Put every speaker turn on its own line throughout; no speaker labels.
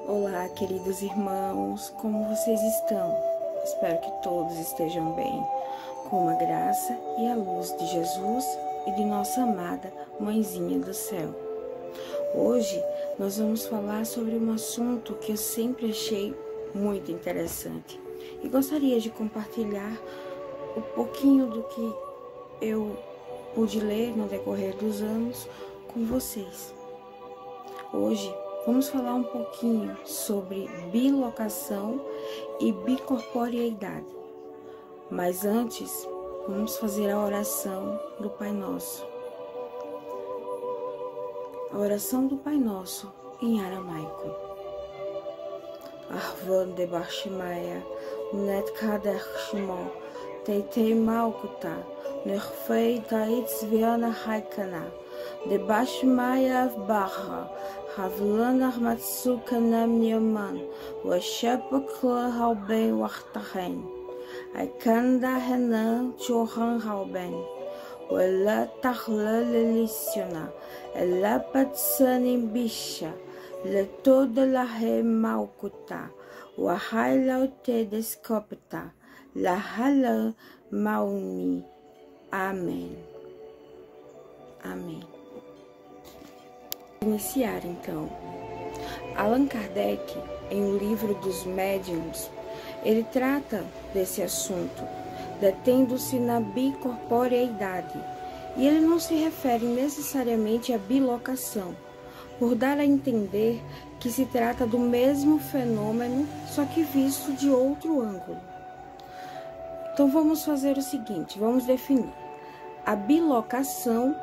Olá, queridos irmãos, como vocês estão? Espero que todos estejam bem, com a graça e a luz de Jesus e de nossa amada Mãezinha do Céu. Hoje nós vamos falar sobre um assunto que eu sempre achei muito interessante e gostaria de compartilhar um pouquinho do que eu pude ler no decorrer dos anos com vocês. Hoje vamos falar um pouquinho sobre bilocação e bicorporeidade. Mas antes, vamos fazer a oração do Pai Nosso. A oração do Pai Nosso em aramaico. Arvan de Bashmaya, Net Kader Shmo, Teitei Malkuta, Nerfei Taitz Viana Haikana, de Bashmaya Barra, Havlanar Matsukanam Nyaman, Washapakla Hauben Wartahen, Aikanda Henan Chohan Hauben, Wella Tahla Lelisiona, Ella Patsanim Bisha, Letoda Lahe Maukuta, Wahaila Tedescopta, Lahala Mauni. Amém. Amém. Iniciar então. Allan Kardec, em O Livro dos Médiuns, ele trata desse assunto, detendo-se na bicorporeidade, e ele não se refere necessariamente à bilocação, por dar a entender que se trata do mesmo fenômeno, só que visto de outro ângulo. Então vamos fazer o seguinte, vamos definir. A bilocação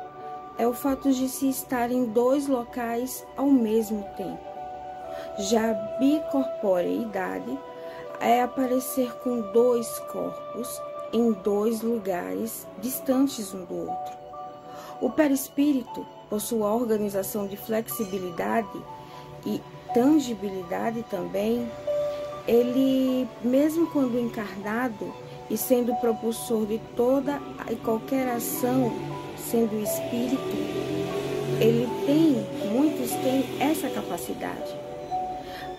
é o fato de se estar em dois locais ao mesmo tempo. Já a bicorporeidade é aparecer com dois corpos em dois lugares distantes um do outro. O perispírito possui a organização de flexibilidade e tangibilidade também. Ele, mesmo quando encarnado e sendo propulsor de toda e qualquer ação, sendo espírito, muitos têm essa capacidade.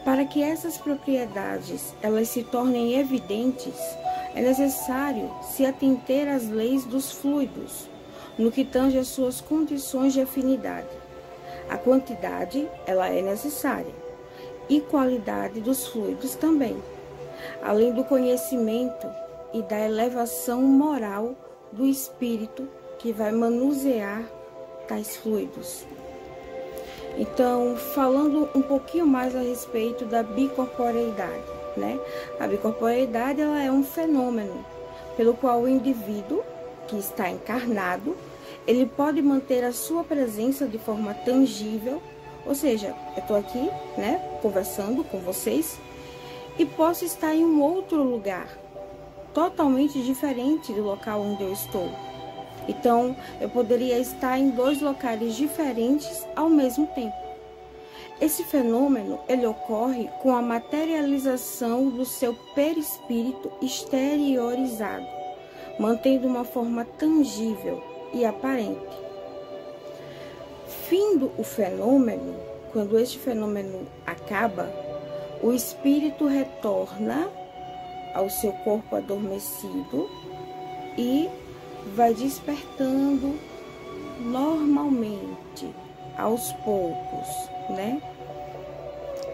Para que essas propriedades elas se tornem evidentes, é necessário se atentar às leis dos fluidos, no que tange às suas condições de afinidade. A quantidade, ela é necessária, e qualidade dos fluidos também, além do conhecimento e da elevação moral do espírito que vai manusear tais fluidos. Então, falando um pouquinho mais a respeito da bicorporeidade, né? A bicorporeidade, ela é um fenômeno pelo qual o indivíduo que está encarnado, ele pode manter a sua presença de forma tangível, ou seja, eu estou aqui, né, conversando com vocês, e posso estar em um outro lugar, totalmente diferente do local onde eu estou. Então, eu poderia estar em dois locais diferentes ao mesmo tempo. Esse fenômeno, ele ocorre com a materialização do seu perispírito exteriorizado, mantendo uma forma tangível e aparente. Findo o fenômeno, quando este fenômeno acaba, o espírito retorna ao seu corpo adormecido e vai despertando normalmente, aos poucos, né?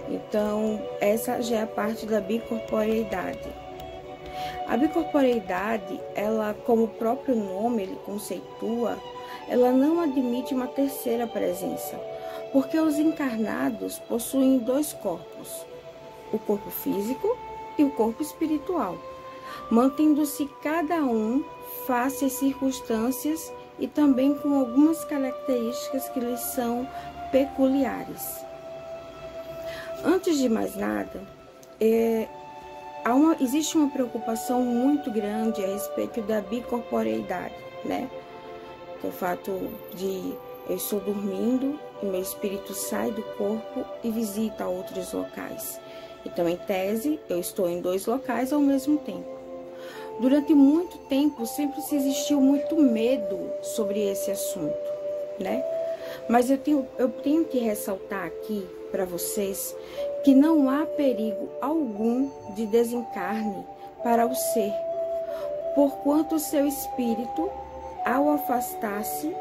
Então, essa já é a parte da bicorporeidade. A bicorporeidade, ela, como o próprio nome ele conceitua, ela não admite uma terceira presença, porque os encarnados possuem dois corpos, o corpo físico e o corpo espiritual, mantendo-se cada um face às circunstâncias e também com algumas características que lhes são peculiares. Antes de mais nada, existe uma preocupação muito grande a respeito da bicorporeidade, né? O fato de eu estou dormindo e meu espírito sai do corpo e visita outros locais. Então, em tese, eu estou em dois locais ao mesmo tempo. Durante muito tempo, sempre se existiu muito medo sobre esse assunto, né? Mas eu tenho que ressaltar aqui para vocês que não há perigo algum de desencarne para o ser, porquanto seu espírito, ao afastar-se,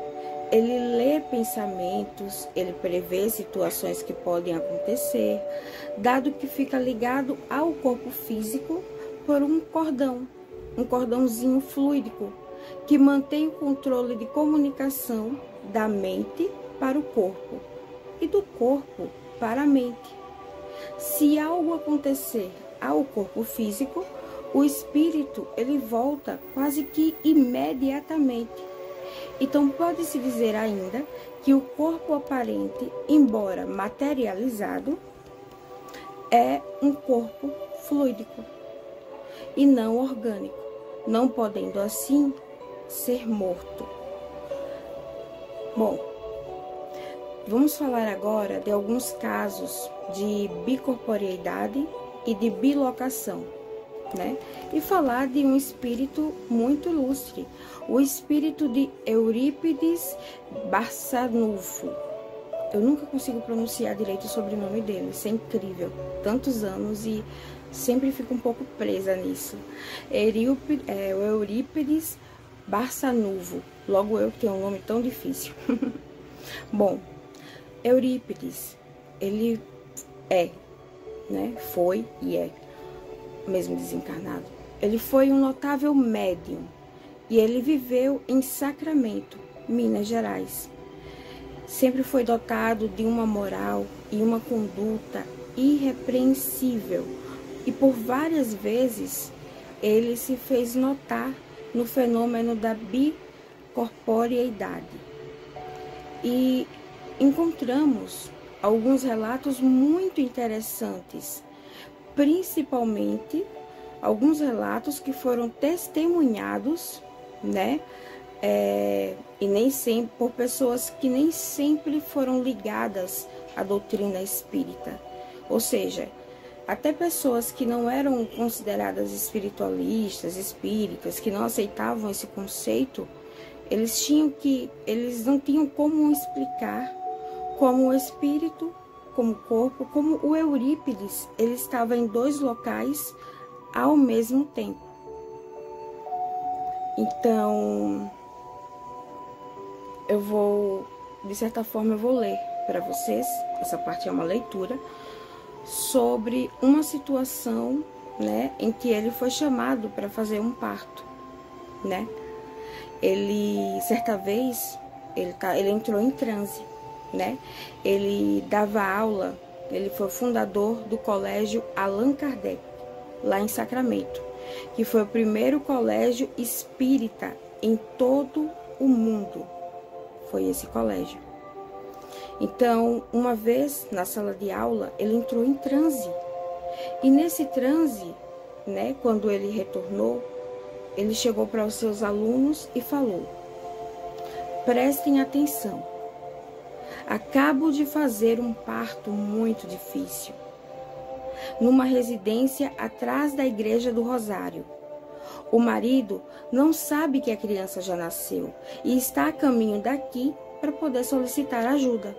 ele lê pensamentos, ele prevê situações que podem acontecer, dado que fica ligado ao corpo físico por um cordãozinho fluídico, que mantém o controle de comunicação da mente para o corpo e do corpo para a mente. Se algo acontecer ao corpo físico, o espírito ele volta quase que imediatamente. Então pode-se dizer ainda que o corpo aparente, embora materializado, é um corpo fluídico e não orgânico, não podendo assim ser morto. Bom, vamos falar agora de alguns casos de bicorporeidade e de bilocação, né? E falar de um espírito muito ilustre, o espírito de Eurípides Barçanufo. Eu nunca consigo pronunciar direito o sobrenome dele, isso é incrível, tantos anos e sempre fico um pouco presa nisso. O Eurípides Barçanufo, logo eu que tenho um nome tão difícil. Bom, Eurípides, ele foi e é, mesmo desencarnado. Ele foi um notável médium e ele viveu em Sacramento, Minas Gerais. Sempre foi dotado de uma moral e uma conduta irrepreensível e por várias vezes ele se fez notar no fenômeno da bicorporeidade. E encontramos alguns relatos muito interessantes, principalmente alguns relatos que foram testemunhados, né? E nem sempre por pessoas que nem sempre foram ligadas à doutrina espírita. Ou seja, até pessoas que não eram consideradas espiritualistas, espíritas, que não aceitavam esse conceito, eles não tinham como explicar como o espírito, como o corpo, como o Eurípides, ele estava em dois locais ao mesmo tempo. Então, de certa forma, eu vou ler para vocês, essa parte é uma leitura, sobre uma situação, né, em que ele foi chamado para fazer um parto, né? Certa vez, ele entrou em transe, né? Ele dava aula, ele foi fundador do colégio Allan Kardec, lá em Sacramento, que foi o primeiro colégio espírita em todo o mundo. Foi esse colégio. Então, uma vez na sala de aula, ele entrou em transe. E nesse transe, né, quando ele retornou, ele chegou para os seus alunos e falou: prestem atenção. Acabo de fazer um parto muito difícil, numa residência atrás da Igreja do Rosário. O marido não sabe que a criança já nasceu e está a caminho daqui para poder solicitar ajuda.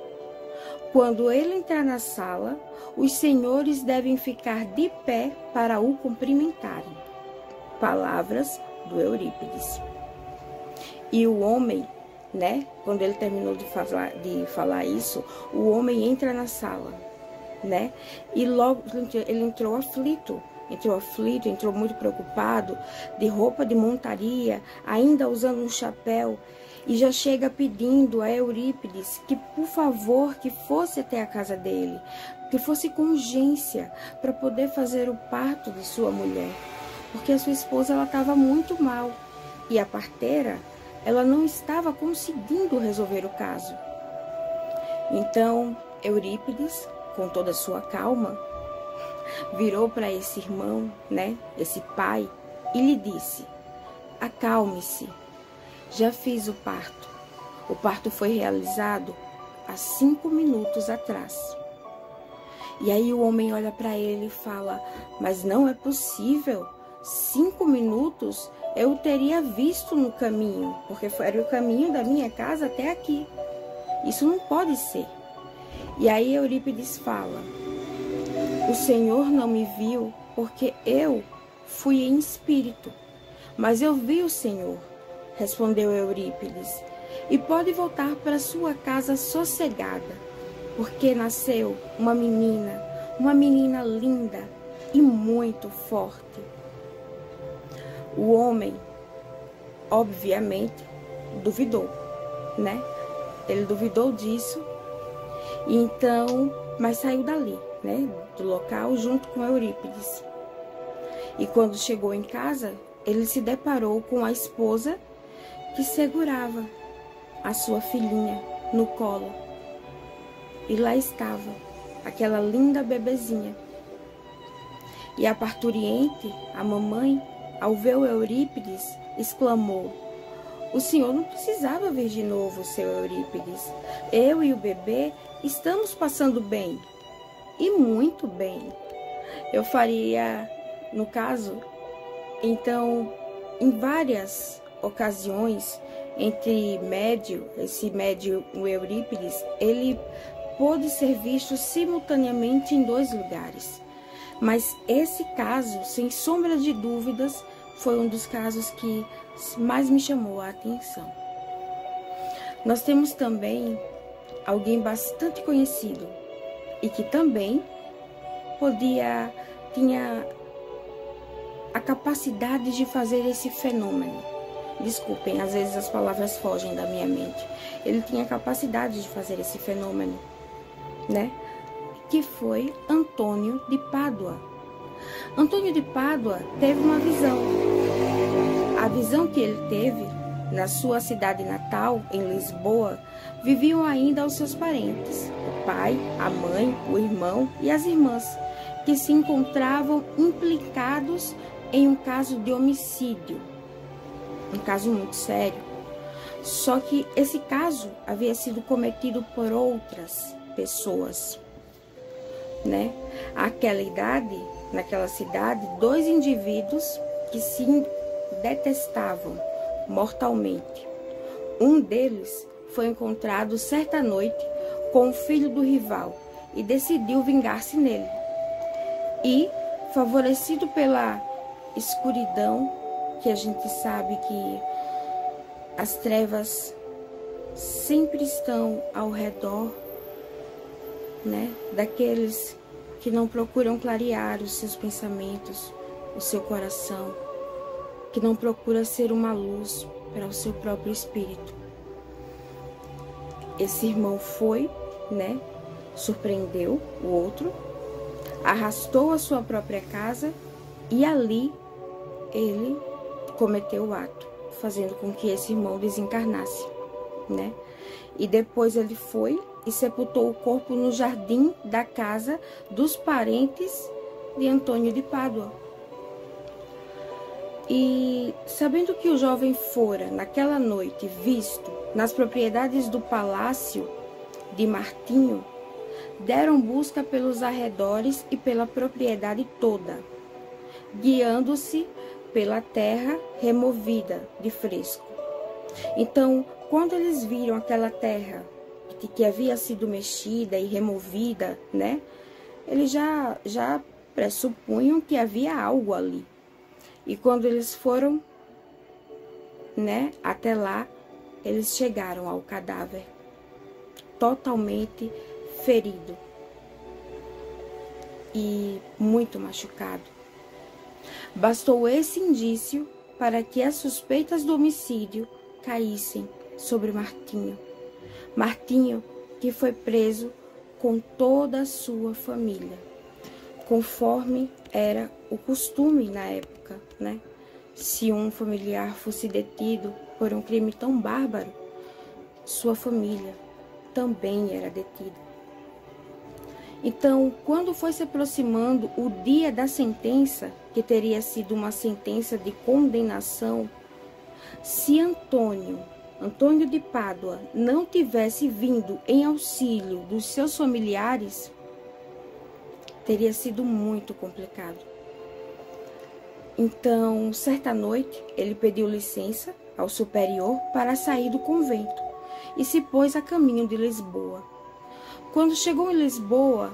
Quando ele entrar na sala, os senhores devem ficar de pé para o cumprimentarem. Palavras do Eurípides. E o homem, né, quando ele terminou de falar isso, o homem entra na sala, né, e logo ele entrou aflito, entrou muito preocupado, de roupa de montaria, ainda usando um chapéu, e já chega pedindo a Eurípides que, por favor, que fosse até a casa dele, que fosse com urgência para poder fazer o parto de sua mulher, porque a sua esposa ela estava muito mal e a parteira ela não estava conseguindo resolver o caso. Então Eurípides, com toda a sua calma, virou para esse irmão, né, esse pai, e lhe disse: acalme-se, já fiz o parto. O parto foi realizado há 5 minutos atrás. E aí o homem olha para ele e fala: mas não é possível, 5 minutos eu teria visto no caminho, porque era o caminho da minha casa até aqui. Isso não pode ser. E aí Eurípides fala: o Senhor não me viu porque eu fui em espírito, mas eu vi o Senhor, respondeu Eurípides, e pode voltar para sua casa sossegada, porque nasceu uma menina linda e muito forte. O homem, obviamente, duvidou, né? Ele duvidou disso, e então, mas saiu dali, né? Do local junto com Eurípides. E quando chegou em casa, ele se deparou com a esposa que segurava a sua filhinha no colo. E lá estava aquela linda bebezinha. E a parturiente, a mamãe, ao ver o Eurípides, exclamou: o senhor não precisava vir de novo, seu Eurípides. Eu e o bebê estamos passando bem, e muito bem. Eu faria, no caso, então, em várias ocasiões, esse médio, o Eurípides, ele pôde ser visto simultaneamente em 2 lugares. Mas esse caso, sem sombra de dúvidas, foi um dos casos que mais me chamou a atenção. Nós temos também alguém bastante conhecido e que também tinha a capacidade de fazer esse fenômeno. Desculpem, às vezes as palavras fogem da minha mente. Ele tinha a capacidade de fazer esse fenômeno, né? Que foi Antônio de Pádua. Antônio de Pádua teve uma visão. A visão que ele teve na sua cidade natal, em Lisboa, viviam ainda os seus parentes, o pai, a mãe, o irmão e as irmãs, que se encontravam implicados em um caso de homicídio, um caso muito sério. Só que esse caso havia sido cometido por outras pessoas, né? Àquela idade, naquela cidade, 2 indivíduos que se detestavam mortalmente. Um deles foi encontrado certa noite com o filho do rival e decidiu vingar-se nele. E, favorecido pela escuridão, que a gente sabe que as trevas sempre estão ao redor, né, daqueles que não procuram clarear os seus pensamentos, o seu coração, que não procura ser uma luz para o seu próprio espírito. Esse irmão foi, né, surpreendeu o outro, arrastou a sua própria casa e ali ele cometeu o ato, fazendo com que esse irmão desencarnasse, né? E depois ele foi e sepultou o corpo no jardim da casa dos parentes de Antônio de Pádua. E sabendo que o jovem fora, naquela noite, visto nas propriedades do palácio de Martinho, deram busca pelos arredores e pela propriedade toda, guiando-se pela terra removida de fresco. Então, quando eles viram aquela terra que havia sido mexida e removida, né, eles já pressupunham que havia algo ali. E quando eles foram, né, até lá, eles chegaram ao cadáver totalmente ferido e muito machucado. Bastou esse indício para que as suspeitas do homicídio caíssem sobre Martinho. Martinho, que foi preso com toda a sua família, conforme era o costume na época, né? Se um familiar fosse detido por um crime tão bárbaro, sua família também era detida. Então, quando foi se aproximando o dia da sentença, que teria sido uma sentença de condenação, se Antônio de Pádua não tivesse vindo em auxílio dos seus familiares, teria sido muito complicado. Então, certa noite, ele pediu licença ao superior para sair do convento e se pôs a caminho de Lisboa. Quando chegou em Lisboa,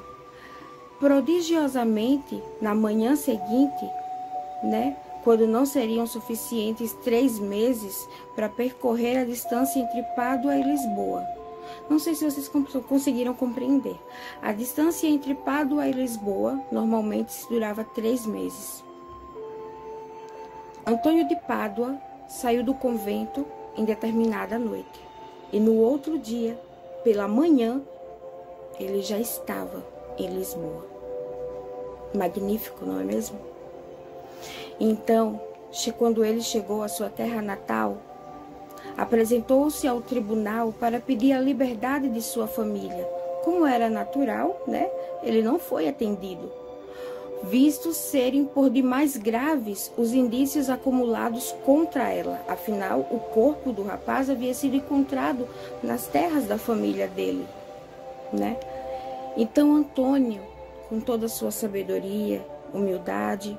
prodigiosamente, na manhã seguinte, né, quando não seriam suficientes 3 meses para percorrer a distância entre Pádua e Lisboa. Não sei se vocês conseguiram compreender. A distância entre Pádua e Lisboa normalmente durava 3 meses. Antônio de Pádua saiu do convento em determinada noite. E no outro dia, pela manhã, ele já estava em Lisboa. Magnífico, não é mesmo? Então, quando ele chegou à sua terra natal, apresentou-se ao tribunal para pedir a liberdade de sua família. Como era natural, né? Ele não foi atendido, vistos serem por demais graves os indícios acumulados contra ela. Afinal, o corpo do rapaz havia sido encontrado nas terras da família dele, né? Então Antônio, com toda a sua sabedoria, humildade,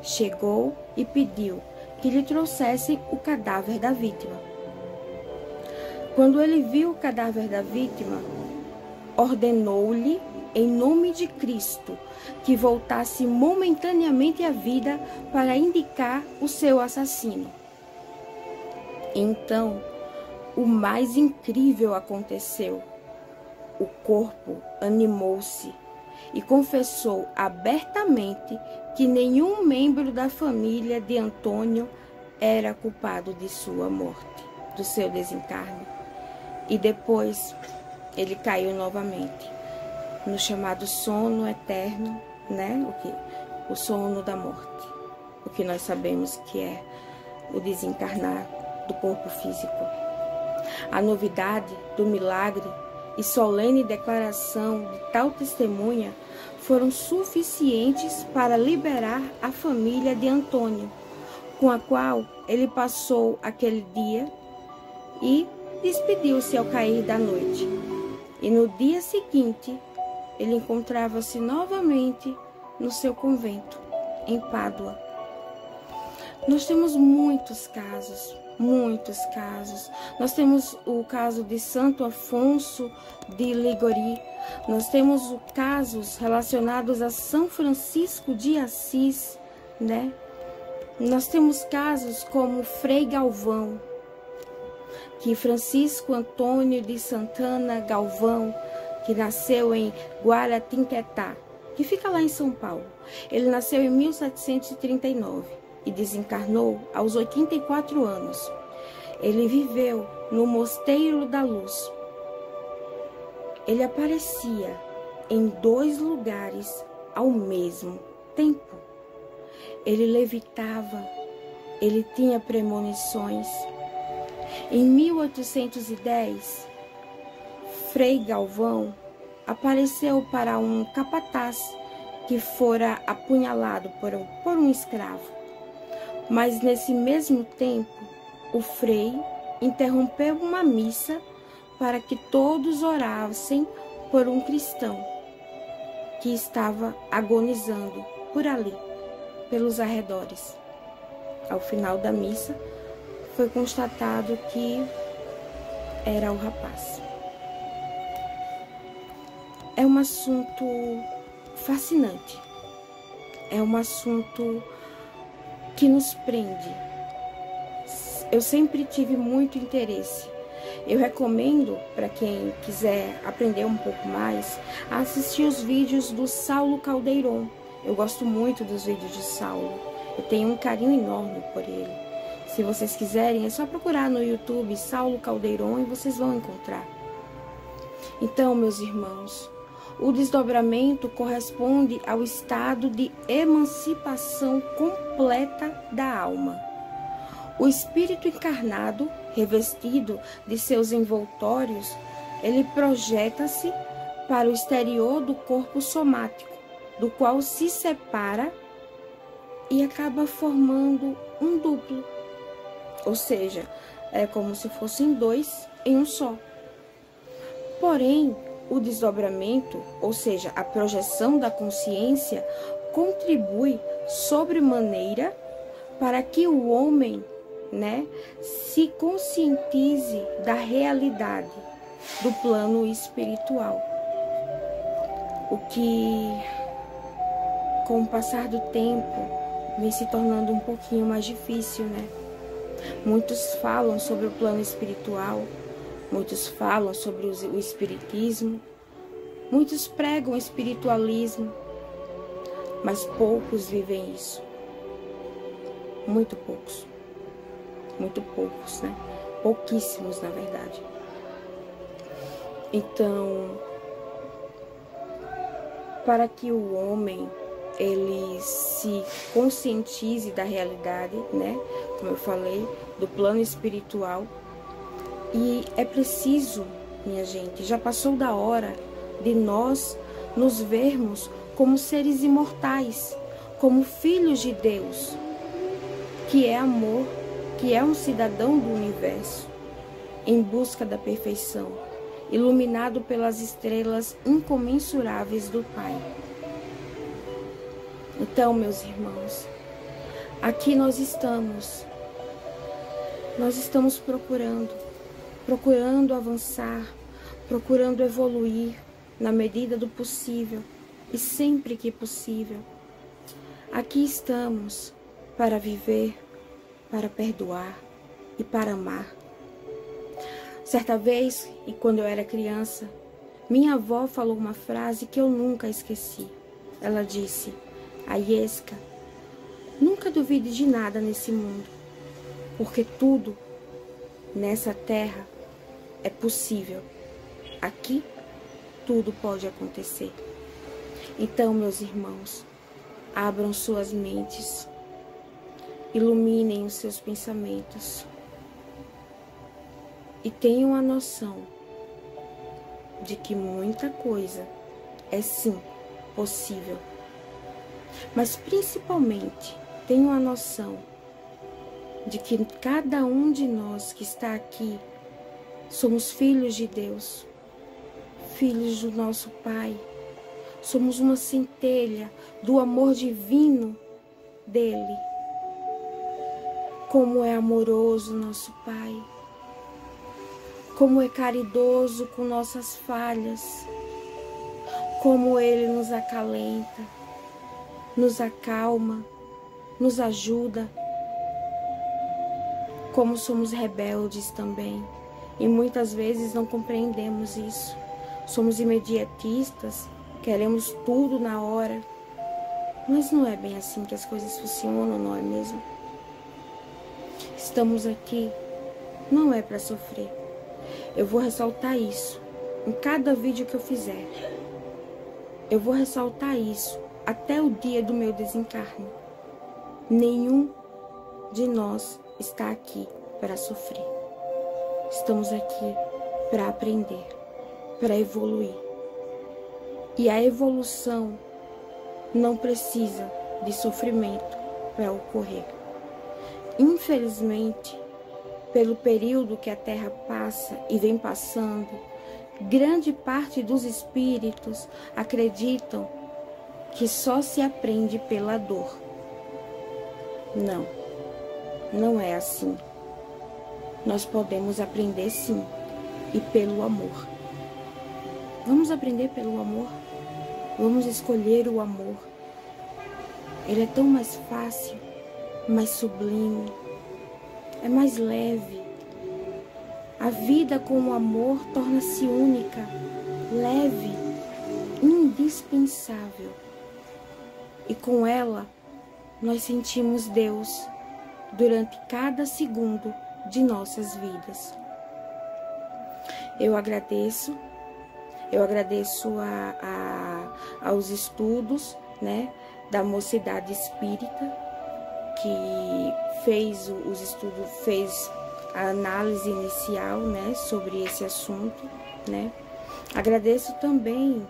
chegou e pediu que lhe trouxessem o cadáver da vítima. Quando ele viu o cadáver da vítima, ordenou-lhe, em nome de Cristo, que voltasse momentaneamente à vida para indicar o seu assassino. Então, o mais incrível aconteceu. O corpo animou-se e confessou abertamente que nenhum membro da família de Antônio era culpado de sua morte, do seu desencarne. E depois ele caiu novamente no chamado sono eterno, né? O sono da morte, o que nós sabemos que é o desencarnar do corpo físico. A novidade do milagre e solene declaração de tal testemunha foram suficientes para liberar a família de Antônio, com a qual ele passou aquele dia e despediu-se ao cair da noite. E no dia seguinte, ele encontrava-se novamente no seu convento, em Pádua. Nós temos muitos casos. Nós temos o caso de Santo Afonso de Ligori. Nós temos casos relacionados a São Francisco de Assis, né? Nós temos casos como Frei Galvão, que Francisco Antônio de Santana Galvão, que nasceu em Guaratinguetá, que fica lá em São Paulo. Ele nasceu em 1739 e desencarnou aos 84 anos. Ele viveu no Mosteiro da Luz. Ele aparecia em 2 lugares ao mesmo tempo. Ele levitava, ele tinha premonições. Em 1810, Frei Galvão apareceu para um capataz que fora apunhalado por um escravo. Mas nesse mesmo tempo, o frei interrompeu uma missa para que todos orassem por um cristão que estava agonizando por ali, pelos arredores. Ao final da missa, foi constatado que era o rapaz. É um assunto fascinante. É um assunto que nos prende. Eu sempre tive muito interesse. Eu recomendo para quem quiser aprender um pouco mais, assistir os vídeos do Saulo Caldeirón. Eu gosto muito dos vídeos de Saulo. Eu tenho um carinho enorme por ele. Se vocês quiserem, é só procurar no YouTube Saulo Caldeirón e vocês vão encontrar. Então, meus irmãos, o desdobramento corresponde ao estado de emancipação completa da alma. O espírito encarnado, revestido de seus envoltórios, ele projeta-se para o exterior do corpo somático, do qual se separa e acaba formando um duplo. Ou seja, é como se fossem 2 em um só. Porém, o desdobramento, ou seja, a projeção da consciência, contribui sobremaneira para que o homem, se conscientize da realidade do plano espiritual. o que, com o passar do tempo, vem se tornando um pouquinho mais difícil, né? Muitos falam sobre o plano espiritual, muitos falam sobre o espiritismo, muitos pregam o espiritualismo, mas poucos vivem isso. Muito poucos, né? Pouquíssimos, na verdade. Então, para que o homem ele se conscientize da realidade, né? Como eu falei, do plano espiritual. E é preciso, minha gente, já passou da hora de nós nos vermos como seres imortais, como filhos de Deus, que é amor, que é um cidadão do universo, em busca da perfeição, iluminado pelas estrelas incomensuráveis do Pai. Então, meus irmãos, aqui nós estamos procurando avançar, procurando evoluir na medida do possível e sempre que possível. Aqui estamos para viver, para perdoar e para amar. Certa vez, e quando eu era criança, minha avó falou uma frase que eu nunca esqueci. Ela disse: Aiesca, nunca duvide de nada nesse mundo, porque tudo nessa terra é possível. Aqui tudo pode acontecer. Então, meus irmãos, abram suas mentes, iluminem os seus pensamentos e tenham a noção de que muita coisa é sim possível. Mas principalmente tenham a noção de que cada um de nós que está aqui somos filhos de Deus, filhos do nosso Pai. Somos uma centelha do amor divino dele. Como é amoroso nosso Pai, como é caridoso com nossas falhas, como ele nos acalenta, nos acalma, nos ajuda. Como somos rebeldes também, e muitas vezes não compreendemos isso. Somos imediatistas, queremos tudo na hora, mas não é bem assim que as coisas funcionam, não é mesmo? Estamos aqui, não é para sofrer. Eu vou ressaltar isso em cada vídeo que eu fizer. Eu vou ressaltar isso até o dia do meu desencarne. Nenhum de nós está aqui para sofrer. Estamos aqui para aprender, para evoluir. E a evolução não precisa de sofrimento para ocorrer. Infelizmente, pelo período que a Terra passa e vem passando, grande parte dos espíritos acreditam que só se aprende pela dor. Não, não é assim. Nós podemos aprender sim, e pelo amor. Vamos aprender pelo amor? Vamos escolher o amor. Ele é tão mais fácil, mais sublime, é mais leve. A vida com o amor torna-se única, leve, indispensável. E com ela, nós sentimos Deus durante cada segundo de nossas vidas. Eu agradeço aos estudos, né, da Mocidade Espírita, que fez os estudos, fez a análise inicial, né, sobre esse assunto, né. Agradeço também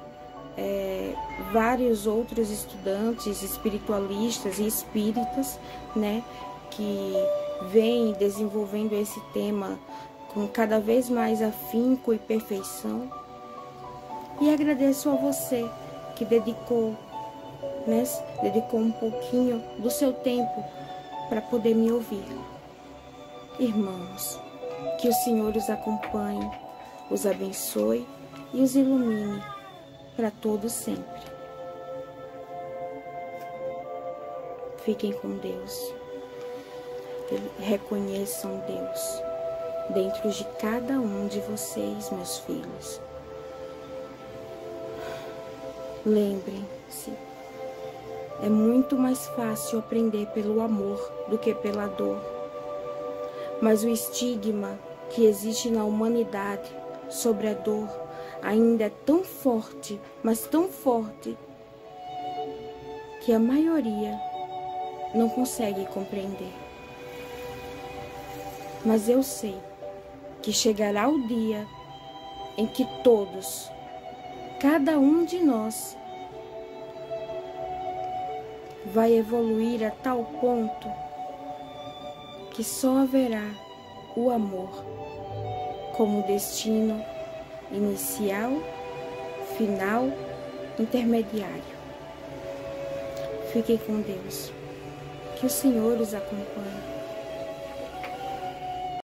vários outros estudantes espiritualistas e espíritas, né, que vêm desenvolvendo esse tema com cada vez mais afinco e perfeição. E agradeço a você que dedicou um pouquinho do seu tempo para poder me ouvir. Irmãos, que o Senhor os acompanhe, os abençoe e os ilumine, para todo sempre. Fiquem com Deus. Reconheçam Deus dentro de cada um de vocês, meus filhos. Lembrem-se, é muito mais fácil aprender pelo amor do que pela dor. Mas o estigma que existe na humanidade sobre a dor ainda é tão forte, mas tão forte, que a maioria não consegue compreender. Mas eu sei que chegará o dia em que todos, cada um de nós, vai evoluir a tal ponto que só haverá o amor como destino inicial, final, intermediário. Fiquem com Deus. Que o Senhor os acompanhe.